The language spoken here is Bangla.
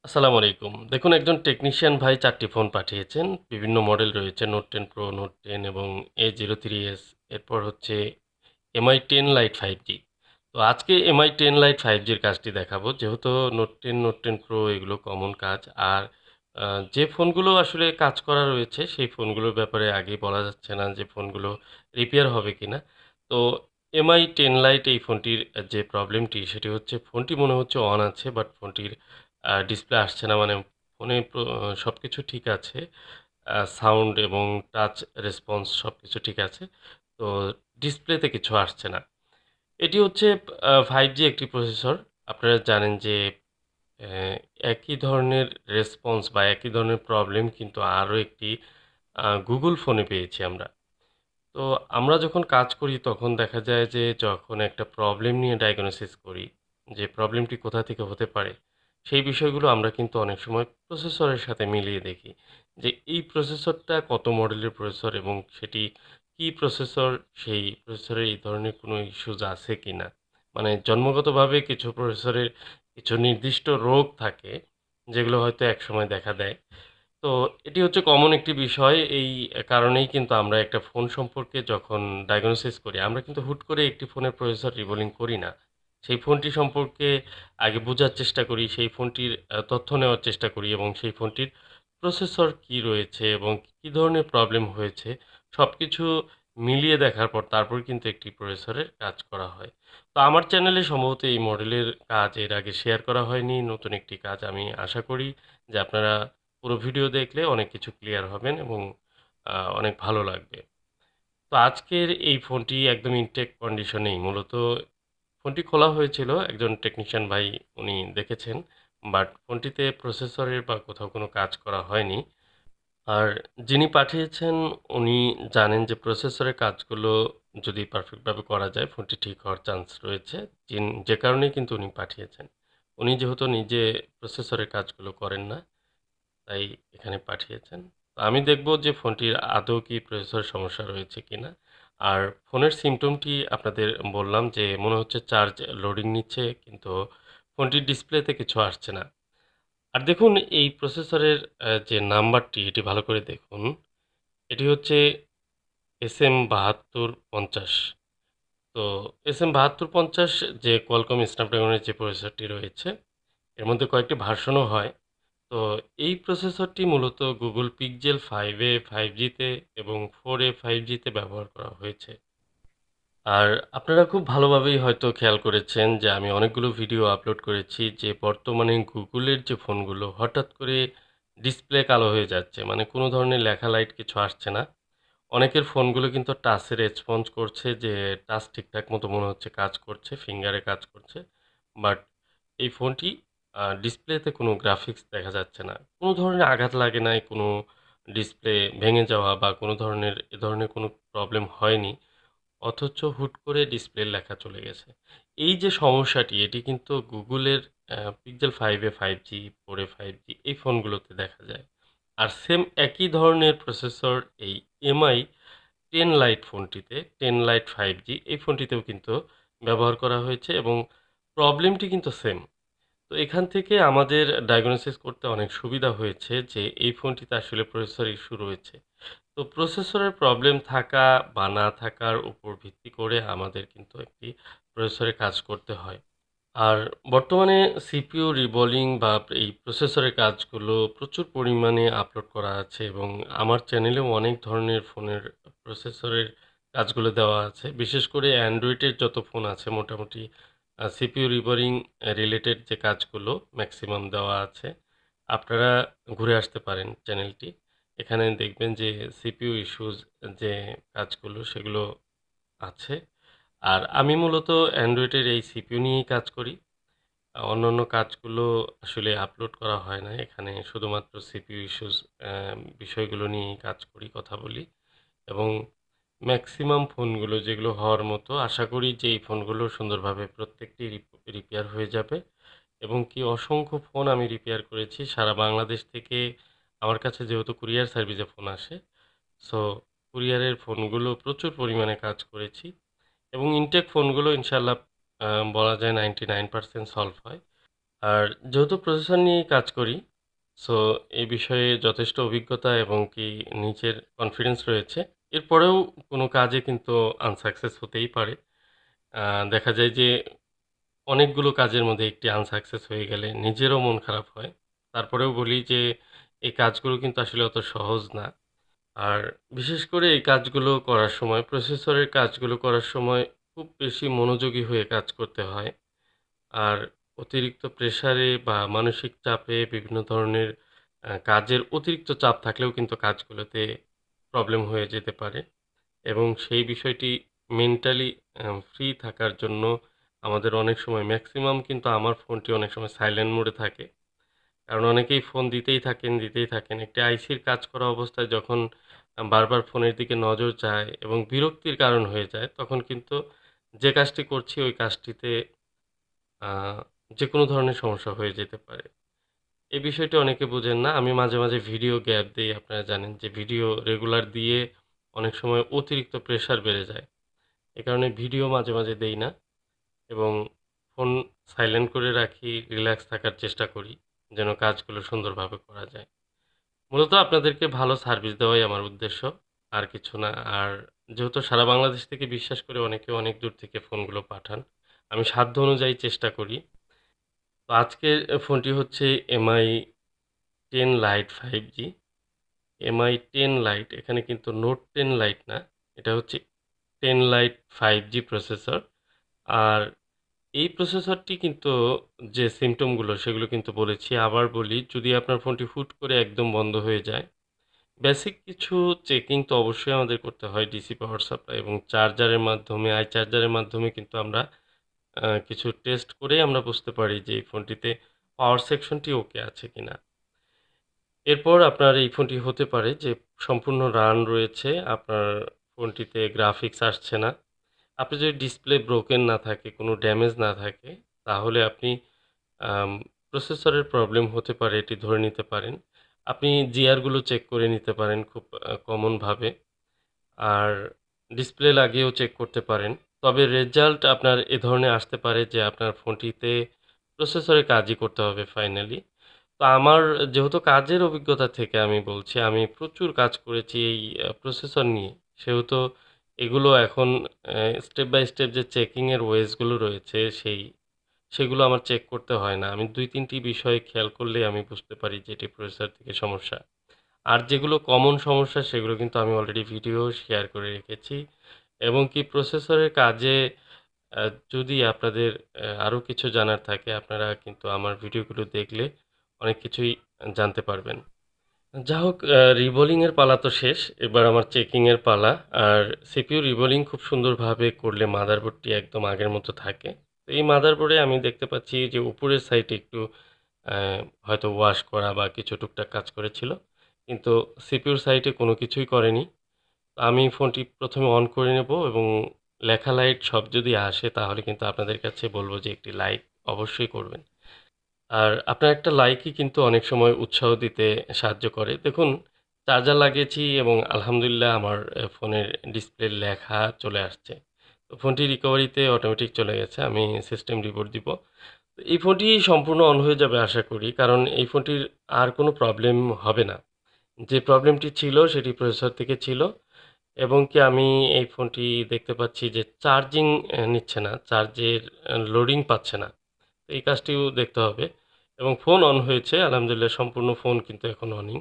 আসসালামু আলাইকুম। দেখুন একজন টেকনিশিয়ান ভাই ৪ টি ফোন পাঠিয়েছেন। বিভিন্ন মডেল রয়েছে নোট 10 প্রো, নোট 10 এবং A03s এরপর হচ্ছে MI 10 Lite 5G। তো আজকে MI 10 Lite 5G র কাজটি দেখাবো। যেহেতু নোট 10, নোট 10 প্রো এগুলো কমন কাজ। আর যে ফোনগুলো আসলে কাজ করা রয়েছে সেই ফোনগুলোর ব্যাপারে আগেই বলা যাচ্ছে না যে ফোনগুলো রিপেয়ার হবে কিনা। তো MI 10 Lite এই ফোনটির যে প্রবলেমটি সেটি হচ্ছে ফোনটি মনে হচ্ছে অন আছে বাট ফোনটির ডিসপ্লে আসছে না। মানে ফোনে সবকিছু ঠিক আছে। সাউন্ড এবং টাচ রেসপন্স সবকিছু ঠিক আছে। তো ডিসপ্লেতে কিছু আসছে না। এটি হচ্ছে 5G একটি প্রসেসর। আপনারা জানেন যে অ্যা একই ধরনের রেসপন্স বা একই ধরনের প্রবলেম কিন্তু আরও একটি Google ফোনে পেয়েছি আমরা। তো আমরা যখন কাজ করি তখন দেখা যায় যে যখন একটা প্রবলেম নিয়ে ডায়াগনোসিস করি, যে প্রবলেমটি কোথা থেকে হতে পারে, সেই বিষয়গুলো আমরা কিন্তু অনেক সময় প্রসেসরের সাথে মিলিয়ে দেখি। যে এই প্রসেসরটা কত মডেলের প্রসেসর এবং সেটি কি প্রসেসর, সেই প্রসেসরে এই ধরনের কোনো ইস্যুস আছে কিনা। মানে জন্মগতভাবে কিছু প্রসেসরের কিছু নির্দিষ্ট রোগ থাকে, যেগুলো হয়তো একসময় দেখা দেয়। তো এটি হচ্ছে কমন একটি বিষয়। এই কারণেই কিন্তু আমরা একটা ফোন সম্পর্কে যখন ডায়াগনোসিস করি, আমরা কিন্তু হুট করে একটি ফোনের প্রসেসর রিবোলিং করি না। সেই ফোনটি সম্পর্কে আগে বোঝার চেষ্টা করি, সেই ফোনটির তথ্য নেওয়ার চেষ্টা করি এবং সেই ফোনটির প্রসেসর কী রয়েছে এবং কী ধরনের প্রবলেম হয়েছে, সবকিছু মিলিয়ে দেখার পর তারপর কিন্তু একটি প্রসেসরের কাজ করা হয়। তো আমার চ্যানেলে সম্ভবত এই মডেলের কাজ এর আগে শেয়ার করা হয়নি। নতুন একটি কাজ আমি আশা করি যে আপনারা পুরো ভিডিও দেখলে অনেক কিছু ক্লিয়ার হবেন এবং অনেক ভালো লাগবে। তো আজকের এই ফোনটি একদম ইনটেক কন্ডিশনেই মূলত ফোনটি খোলা হয়েছিল। একজন টেকনিশিয়ান ভাই উনি দেখেছেন। বাট ফোনটিতে প্রসেসরের বা কোথাও কোনো কাজ করা হয়নি। আর যিনি পাঠিয়েছেন উনি জানেন যে প্রসেসরের কাজগুলো যদি পারফেক্টভাবে করা যায় ফোনটি ঠিক হওয়ার চান্স রয়েছে। যে কারণেই কিন্তু উনি পাঠিয়েছেন। উনি যেহেতু নিজে প্রসেসরের কাজগুলো করেন না তাই এখানে পাঠিয়েছেন। তো আমি দেখব যে ফোনটির আদৌ কি প্রসেসরে সমস্যা রয়েছে কিনা। আর ফোনের সিম্পটমটি আপনাদের বললাম যে মনে হচ্ছে চার্জ লোডিং নিচ্ছে কিন্তু ফোনটির ডিসপ্লেতে কিছু আসছে না। আর দেখুন এই প্রসেসরের যে নাম্বারটি এটি ভালো করে দেখুন। এটি হচ্ছে SM7250। তো SM7250 যে Qualcomm Snapdragon-এর যে প্রসেসরটি রয়েছে এর মধ্যে কয়েকটি ভার্সনও হয়। তো এই প্রসেসরটি মূলত Google Pixel 5 এ 5G তে এবং 4 এ 5G তে ব্যবহার করা হয়েছে। আর আপনারা খুব ভালোভাবেই হয়তো খেয়াল করেছেন যে আমি অনেকগুলো ভিডিও আপলোড করেছি যে বর্তমানে Google-এর যে ফোনগুলো হঠাৎ করে ডিসপ্লে কালো হয়ে যাচ্ছে। মানে কোনো ধরনের লেখা লাইট কিছু আসছে না। অনেকের ফোনগুলো কিন্তু টাচে রেসপন্স করছে যে টাচ ঠিকঠাক মতো মনে হচ্ছে কাজ করছে, ফিঙ্গারে কাজ করছে। বাট এই ফোনটি ডিসপ্লেতে কোনো গ্রাফিক্স দেখা যাচ্ছে না। কোনো ধরনের আঘাত লাগে নাই, কোনো ডিসপ্লে ভেঙে যাওয়া বা কোনো ধরনের এ ধরনের কোনো প্রবলেম হয়নি। অথচ হুট করে ডিসপ্লের লেখা চলে গেছে। এই যে সমস্যাটি এটি কিন্তু Google-এর Pixel 5 এ 5G, 4 এ 5G এই ফোনগুলোতে দেখা যায়। আর সেম একই ধরনের প্রসেসর এই MI 10 Lite ফোনটিতে 10 Lite 5G এই ফোনটিতেও কিন্তু ব্যবহার করা হয়েছে এবং প্রবলেমটি কিন্তু সেম। তো এখান থেকে আমাদের ডায়াগনোসিস করতে অনেক সুবিধা হয়েছে যে এই ফোনটিতে আসলে প্রসেসর ইস্যু রয়েছে। তো প্রসেসরের প্রবলেম থাকা বা না থাকার উপর ভিত্তি করে আমাদের কিন্তু একটি প্রসেসরে কাজ করতে হয়। আর বর্তমানে সিপিইউ রিবোলিং বা এই প্রসেসরের কাজগুলো প্রচুর পরিমাণে আপলোড করা আছে এবং আমার চ্যানেলেও অনেক ধরনের ফোনের প্রসেসরের কাজগুলো দেওয়া আছে। বিশেষ করে অ্যান্ড্রয়েডের যত ফোন আছে মোটামুটি সিপিইউ রিবোলিং রিলেটেড যে কাজগুলো ম্যাক্সিমাম দেওয়া আছে। আপনারা ঘুরে আসতে পারেন চ্যানেলটি। এখানে দেখবেন যে সিপিইউ ইস্যুস যে কাজগুলো সেগুলো আছে। আর আমি মূলত অ্যান্ড্রয়েডের এই সিপিইউ নিয়েই কাজ করি। অন্যান্য কাজগুলো আসলে আপলোড করা হয় না। এখানে শুধুমাত্র সিপিইউ ইস্যুস বিষয়গুলো নিয়েই কাজ করি, কথা বলি এবং ম্যাক্সিমাম ফোনগুলো যেগুলো হওয়ার মতো আশা করি যে এই ফোনগুলো সুন্দরভাবে প্রত্যেকটি রিপেয়ার হয়ে যাবে এবং কি অসংখ্য ফোন আমি রিপেয়ার করেছি। সারা বাংলাদেশ থেকে আমার কাছে যেহেতু কুরিয়ার সার্ভিসে ফোন আসে, সো কুরিয়ারের ফোনগুলো প্রচুর পরিমাণে কাজ করেছি এবং ইনটেক ফোনগুলো ইনশাআল্লাহ আ বলা যায় 99% সলভ হয়। আর যেহেতু প্রসেসর নিয়ে কাজ করি, সো এই বিষয়ে যথেষ্ট অভিজ্ঞতা এবং কি নিজের কনফিডেন্স রয়েছে। এরপরেও কোনো কাজে কিন্তু আনসাকসেস হতেই পারে। দেখা যায় যে অনেকগুলো কাজের মধ্যে একটি আনসাকসেস হয়ে গেলে নিজেরও মন খারাপ হয়। তারপরেও বলি যে এই কাজগুলো কিন্তু আসলে অত সহজ না। আর বিশেষ করে এই কাজগুলো করার সময় প্রসেসরের কাজগুলো করার সময় খুব বেশি মনোযোগী হয়ে কাজ করতে হয়। আর অতিরিক্ত প্রেশারে বা মানসিক চাপে বিভিন্ন ধরনের কাজের অতিরিক্ত চাপ থাকলেও কিন্তু কাজগুলোতে প্রবলেম হয়ে যেতে পারে এবং সেই বিষয়টি মেন্টালি ফ্রি থাকার জন্য আমাদের অনেক সময় ম্যাক্সিমাম কিন্তু আমার ফোনটি অনেক সময় সাইলেন্ট মোডে থাকে। কারণ অনেকেই ফোন দিতেই থাকেন। একটি আইসির কাজ করা অবস্থায় যখন বারবার ফোনের দিকে নজর যায় এবং বিরক্তির কারণ হয়ে যায়, তখন কিন্তু যে কাজটি করছি ওই কাজটিতে আ যেকোনো ধরনের সমস্যা হয়ে যেতে পারে। এই বিষয়টি অনেকে বুঝেন না। আমি মাঝে, মাঝে ভিডিও গ্যাপ দেই। আপনারা জানেন যে ভিডিও রেগুলার দিয়ে অনেক সময় অতিরিক্ত প্রেশার বেড়ে যায়। এ কারণে ভিডিও মাঝে, মাঝে দেই না এবং ফোন সাইলেন্ট করে রাখি, রিল্যাক্স থাকার চেষ্টা করি যেন কাজগুলো সুন্দরভাবে করা যায়। মূলত আপনাদেরকে ভালো সার্ভিস দেওয়াই আমার উদ্দেশ্য। আর কিছু না। আর যেহেতু সারা বাংলাদেশ থেকে বিশ্বাস করে অনেকে অনেক দূর থেকে ফোনগুলো পাঠান। আমি সাধ্য অনুযায়ী চেষ্টা করি। তো আজকের ফোনটি হচ্ছে MI 10 Lite 5G, MI 10 Lite এখানে কিন্তু Note 10 Lite না। এটা হচ্ছে 10 Lite 5G প্রসেসর। আর এই প্রসেসরটি কিন্তু যে সিম্পটমগুলো সেগুলো কিন্তু বলেছি। আবার বলি, যদি আপনার ফোনটি হুট করে একদম বন্ধ হয়ে যায়, বেসিক কিছু চেকিং তো অবশ্যই আমাদের করতে হয় ডিসি পাওয়ার সাপ্লাই এবং চার্জারের মাধ্যমে, চার্জারের মাধ্যমে কিন্তু আমরা কিছু টেস্ট করেই আমরা বুঝতে পারি যে এই ফোনটিতে পাওয়ার সেকশনটি ওকে আছে কিনা। এরপর আপনার এই ফোনটি হতে পারে যে সম্পূর্ণ রান রয়েছে, আপনার ফোনটিতে গ্রাফিক্স আসছে না। আপনার যদি ডিসপ্লে ব্রোকেন না থাকে, কোনো ড্যামেজ না থাকে, তাহলে আপনি আম প্রসেসরের প্রবলেম হতে পারে এটি ধরে নিতে পারেন। আপনি জিআর গুলো চেক করে নিতে পারেন খুব কমনভাবে। আর ডিসপ্লে লাগিয়েও চেক করতে পারেন। তবে রেজাল্ট আপনার এ ধরনের আসতে পারে যে আপনার ফোনটিতে প্রসেসরে কাজই করতে হবে ফাইনালি। তো আমার যেহেতু কাজের অভিজ্ঞতা থেকে আমি বলছি, আমি প্রচুর কাজ করেছি এই প্রসেসর নিয়ে। সেহেতু এগুলো এখন স্টেপ বাই স্টেপ যে চেকিং এর ওয়েজ গুলো রয়েছে সেগুলো আমার চেক করতে হয় না। আমি ২-৩ টি বিষয় খেয়াল করলেই আমি বুঝতে পারি যে এটি প্রসেসর থেকে সমস্যা। আর যেগুলো কমন সমস্যা সেগুলো কিন্তু আমি অলরেডি ভিডিও শেয়ার করে রেখেছি এবং কি প্রসেসরের কাজে আ যদি আপনাদের আরও কিছু জানার থাকে আপনারা কিন্তু আমার ভিডিওগুলো দেখলে অনেক কিছুই জানতে পারবেন। যা হোক, রিবোলিং এর পালা তো শেষ। এবার আমার চেকিং এর পালা। আর সিপিইউ রিবোলিং খুব সুন্দরভাবে করলে মাদারবোর্ডটি একদম আগের মতো থাকে। তো এই মাদারবোর্ডে আমি দেখতে পাচ্ছি যে উপরের সাইডে একটু অ্যা হয়তো ওয়াশ করা বা কিছু টুকটাক কাজ করেছিল। কিন্তু সিপিইউর সাইডে কোনো কিছুই করেনি। আমি ফোনটি ১ম এ অন করে নেব এবং লেখা লাইট সব যদি আসে তাহলে কিন্তু আপনাদের কাছে বলব যে একটি লাইক অবশ্যই করবেন। আর আপনার একটা লাইকই কিন্তু অনেক সময় উৎসাহ দিতে সাহায্য করে। দেখুন, চার্জার লাগিয়েছি এবং আলহামদুলিল্লাহ আমার ফোনের ডিসপ্লের লেখা চলে আসছে। তো ফোনটি রিকভারিতে অটোমেটিক চলে গেছে। আমি সিস্টেম রিবোট দিব। তো এই ফোনটি সম্পূর্ণ অন হয়ে যাবে আশা করি। কারণ এই ফোনটির আর কোনো প্রবলেম হবে না। যে প্রবলেমটি ছিল সেটি প্রসেসর থেকে ছিল এবং কি আমি এই ফোনটি দেখতে পাচ্ছি যে চার্জিং নিচ্ছে না। চার্জের লোডিং পাচ্ছে না। তো এই কাজটিও দেখতে হবে এবং ফোন অন হয়েছে। আলহামদুলিল্লাহ সম্পূর্ণ ফোন কিন্তু এখন অনই।